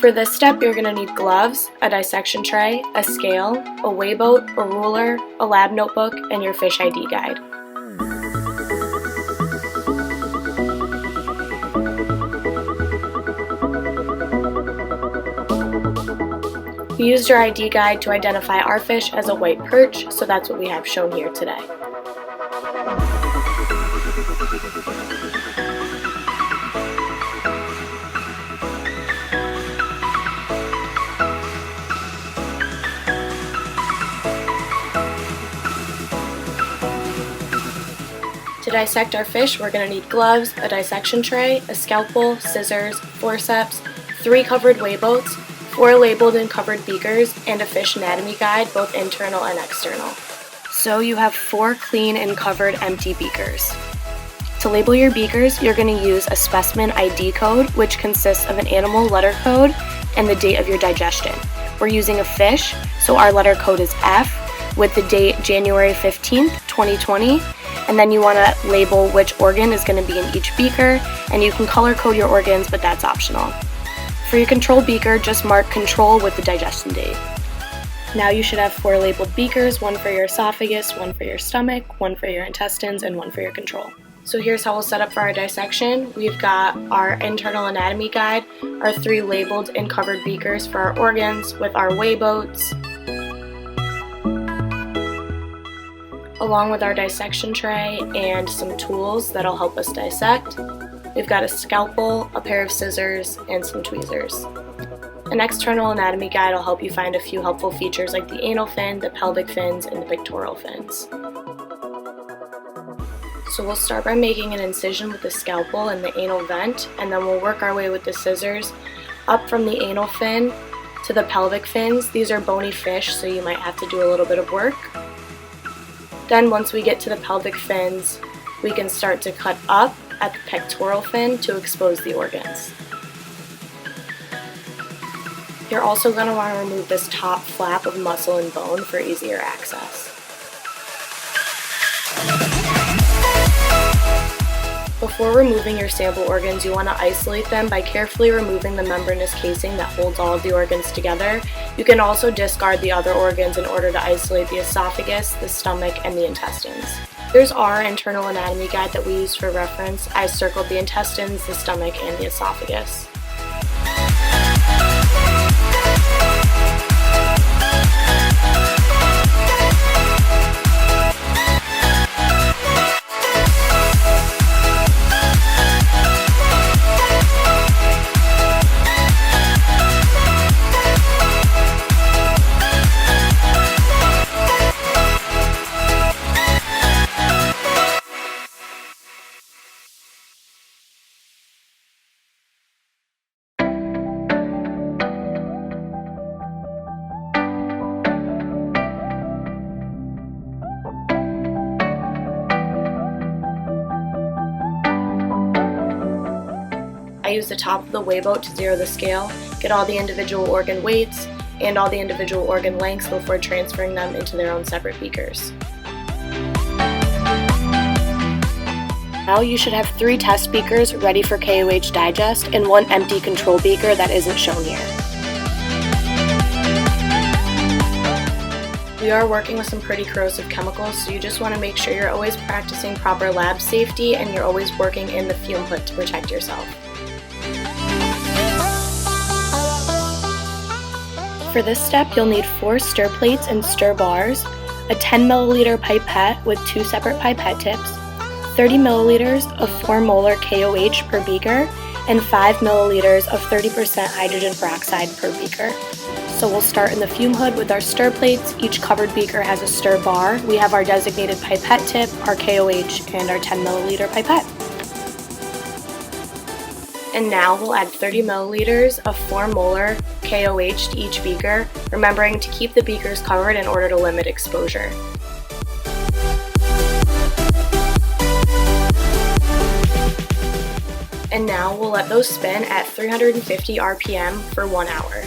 For this step, you're going to need gloves, a dissection tray, a scale, a weighboat, a ruler, a lab notebook, and your fish ID guide. We used your ID guide to identify our fish as a white perch, so that's what we have shown here today. To dissect our fish, we're going to need gloves, a dissection tray, a scalpel, scissors, forceps, 3 covered weighboats, 4 labeled and covered beakers, and a fish anatomy guide, both internal and external. So you have 4 clean and covered empty beakers. To label your beakers, you're going to use a specimen ID code, which consists of an animal letter code and the date of your digestion. We're using a fish, so our letter code is F, with the date January 15th, 2020. And then you want to label which organ is going to be in each beaker, and you can color code your organs, but that's optional. For your control beaker, just mark control with the digestion date. Now you should have 4 labeled beakers, 1 for your esophagus, 1 for your stomach, 1 for your intestines, and 1 for your control. So here's how we'll set up for our dissection. We've got our internal anatomy guide, our 3 labeled and covered beakers for our organs with our weighboats, along with our dissection tray and some tools that'll help us dissect. We've got a scalpel, a pair of scissors, and some tweezers. An external anatomy guide will help you find a few helpful features like the anal fin, the pelvic fins, and the pectoral fins. So we'll start by making an incision with the scalpel in the anal vent, and then we'll work our way with the scissors up from the anal fin to the pelvic fins. These are bony fish, so you might have to do a little bit of work. Then once we get to the pelvic fins, we can start to cut up at the pectoral fin to expose the organs. You're also going to want to remove this top flap of muscle and bone for easier access. Before removing your sample organs, you want to isolate them by carefully removing the membranous casing that holds all of the organs together. You can also discard the other organs in order to isolate the esophagus, the stomach, and the intestines. Here's our internal anatomy guide that we used for reference. I circled the intestines, the stomach, and the esophagus. I use the top of the weighboat to zero the scale, get all the individual organ weights and all the individual organ lengths before transferring them into their own separate beakers. Now you should have 3 test beakers ready for KOH digest and 1 empty control beaker that isn't shown here. We are working with some pretty corrosive chemicals, so you just want to make sure you're always practicing proper lab safety and you're always working in the fume hood to protect yourself. For this step, you'll need 4 stir plates and stir bars, a 10 milliliter pipette with 2 separate pipette tips, 30 milliliters of 4 molar KOH per beaker, and 5 milliliters of 30% hydrogen peroxide per beaker. So we'll start in the fume hood with our stir plates. Each covered beaker has a stir bar. We have our designated pipette tip, our KOH, and our 10 milliliter pipette. And now we'll add 30 milliliters of 4 molar KOH to each beaker, remembering to keep the beakers covered in order to limit exposure. And now we'll let those spin at 350 RPM for 1 hour.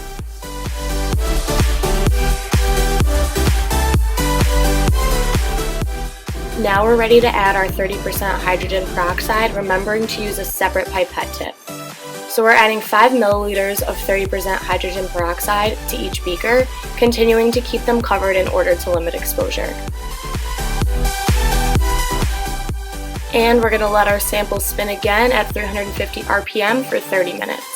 Now we're ready to add our 30% hydrogen peroxide, remembering to use a separate pipette tip. So we're adding 5 milliliters of 30% hydrogen peroxide to each beaker, continuing to keep them covered in order to limit exposure. And we're going to let our sample spin again at 350 RPM for 30 minutes.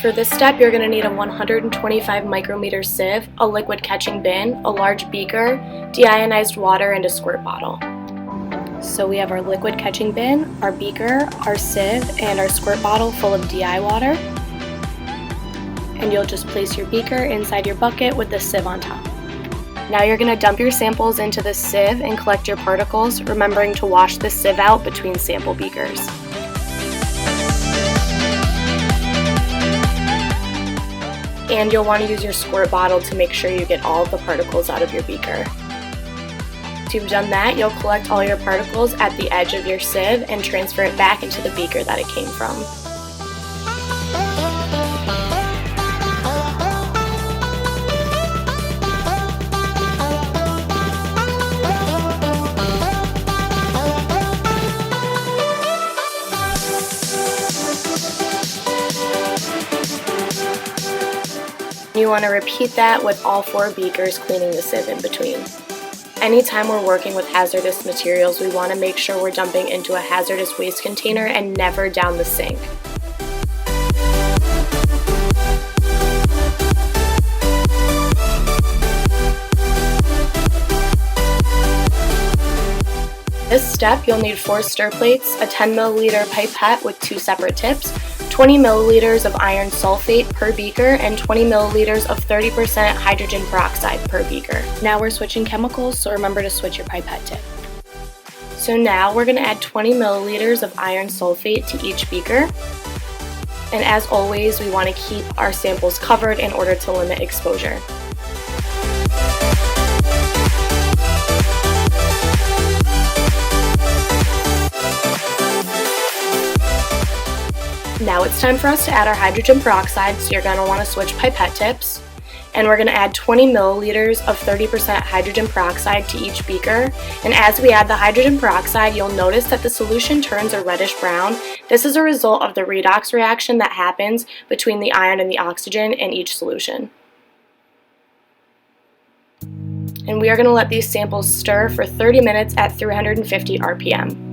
For this step, you're going to need a 125 micrometer sieve, a liquid catching bin, a large beaker, deionized water, and a squirt bottle. So we have our liquid catching bin, our beaker, our sieve, and our squirt bottle full of DI water. And you'll just place your beaker inside your bucket with the sieve on top. Now you're going to dump your samples into the sieve and collect your particles, remembering to wash the sieve out between sample beakers. And you'll want to use your squirt bottle to make sure you get all of the particles out of your beaker. Once you've done that, you'll collect all your particles at the edge of your sieve and transfer it back into the beaker that it came from. You want to repeat that with all 4 beakers, cleaning the sieve in between. Anytime we're working with hazardous materials, we want to make sure we're dumping into a hazardous waste container and never down the sink. This step, you'll need 4 stir plates, a 10 milliliter pipette with 2 separate tips, 20 milliliters of iron sulfate per beaker, and 20 milliliters of 30% hydrogen peroxide per beaker. Now we're switching chemicals, so remember to switch your pipette tip. So now we're going to add 20 milliliters of iron sulfate to each beaker. And as always, we want to keep our samples covered in order to limit exposure. Now it's time for us to add our hydrogen peroxide, so you're going to want to switch pipette tips. And we're going to add 20 milliliters of 30% hydrogen peroxide to each beaker. And as we add the hydrogen peroxide, you'll notice that the solution turns a reddish brown. This is a result of the redox reaction that happens between the iron and the oxygen in each solution. And we are going to let these samples stir for 30 minutes at 350 RPM.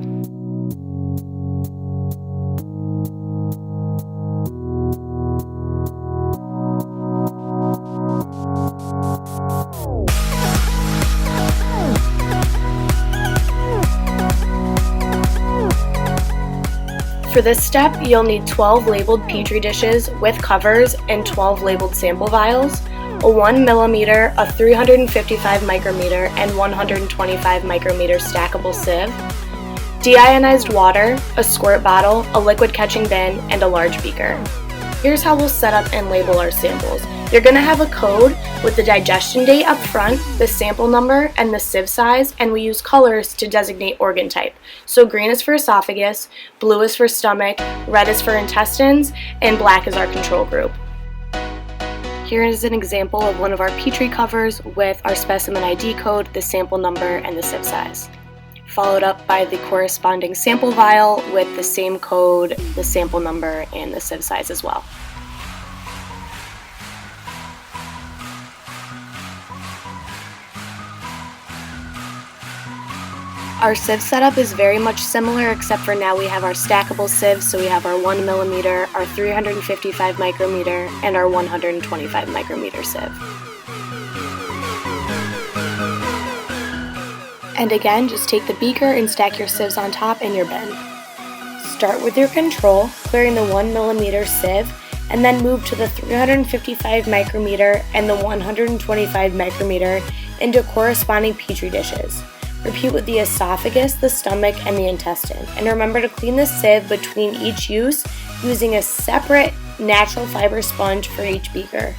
For this step, you'll need 12 labeled Petri dishes with covers and 12 labeled sample vials, a 1 millimeter, a 355 micrometer, and 125 micrometer stackable sieve, deionized water, a squirt bottle, a liquid catching bin, and a large beaker. Here's how we'll set up and label our samples. You're going to have a code with the digestion date up front, the sample number, and the sieve size, and we use colors to designate organ type. So green is for esophagus, blue is for stomach, red is for intestines, and black is our control group. Here is an example of one of our Petri covers with our specimen ID code, the sample number, and the sieve size. Followed up by the corresponding sample vial with the same code, the sample number, and the sieve size as well. Our sieve setup is very much similar, except for now we have our stackable sieves, so we have our 1 millimeter, our 355 micrometer, and our 125 micrometer sieve. And again, just take the beaker and stack your sieves on top in your bin. Start with your control, clearing the 1 millimeter sieve, and then move to the 355 micrometer and the 125 micrometer into corresponding Petri dishes. Repeat with the esophagus, the stomach, and the intestine. And remember to clean the sieve between each use using a separate natural fiber sponge for each beaker.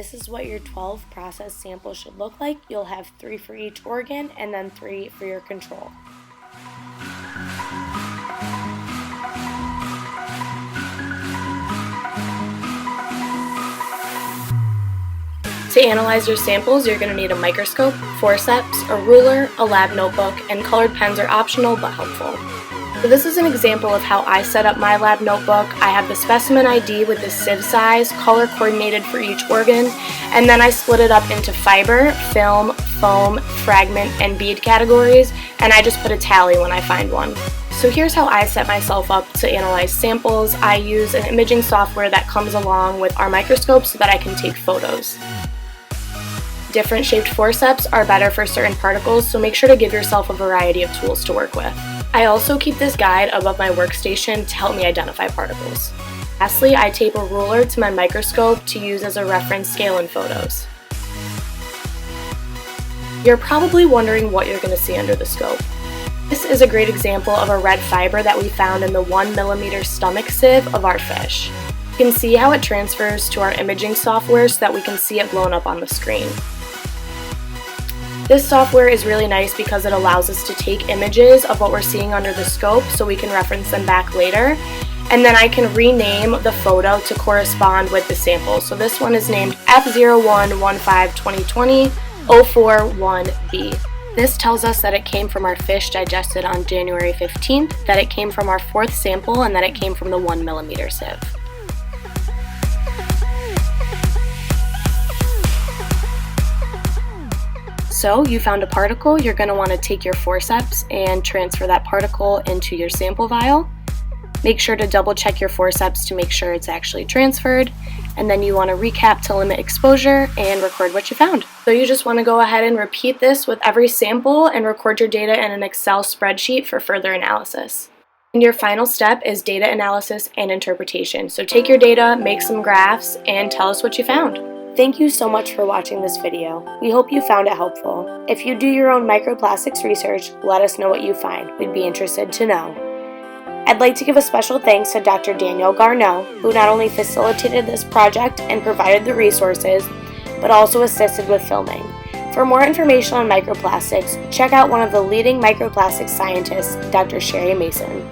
this is what your 12 process samples should look like. You'll have 3 for each organ and then 3 for your control. To analyze your samples, you're going to need a microscope, forceps, a ruler, a lab notebook, and colored pens are optional but helpful. So this is an example of how I set up my lab notebook. I have the specimen ID with the sieve size, color coordinated for each organ, and then I split it up into fiber, film, foam, fragment, and bead categories, and I just put a tally when I find one. So here's how I set myself up to analyze samples. I use an imaging software that comes along with our microscope so that I can take photos. Different shaped forceps are better for certain particles, so make sure to give yourself a variety of tools to work with. I also keep this guide above my workstation to help me identify particles. Lastly, I tape a ruler to my microscope to use as a reference scale in photos. You're probably wondering what you're going to see under the scope. This is a great example of a red fiber that we found in the 1 mm stomach sieve of our fish. You can see how it transfers to our imaging software so that we can see it blown up on the screen. This software is really nice because it allows us to take images of what we're seeing under the scope so we can reference them back later. And then I can rename the photo to correspond with the sample. So this one is named F01152020-041B. This tells us that it came from our fish digested on January 15th, that it came from our 4th sample, and that it came from the 1 mm sieve. So you found a particle. You're going to want to take your forceps and transfer that particle into your sample vial. Make sure to double check your forceps to make sure it's actually transferred, and then you want to recap to limit exposure and record what you found. So you just want to go ahead and repeat this with every sample and record your data in an Excel spreadsheet for further analysis. And your final step is data analysis and interpretation. So take your data, make some graphs, and tell us what you found. Thank you so much for watching this video. We hope you found it helpful. If you do your own microplastics research, let us know what you find. We'd be interested to know. I'd like to give a special thanks to Dr. Danielle Garneau, who not only facilitated this project and provided the resources, but also assisted with filming. For more information on microplastics, check out one of the leading microplastics scientists, Dr. Sherry Mason.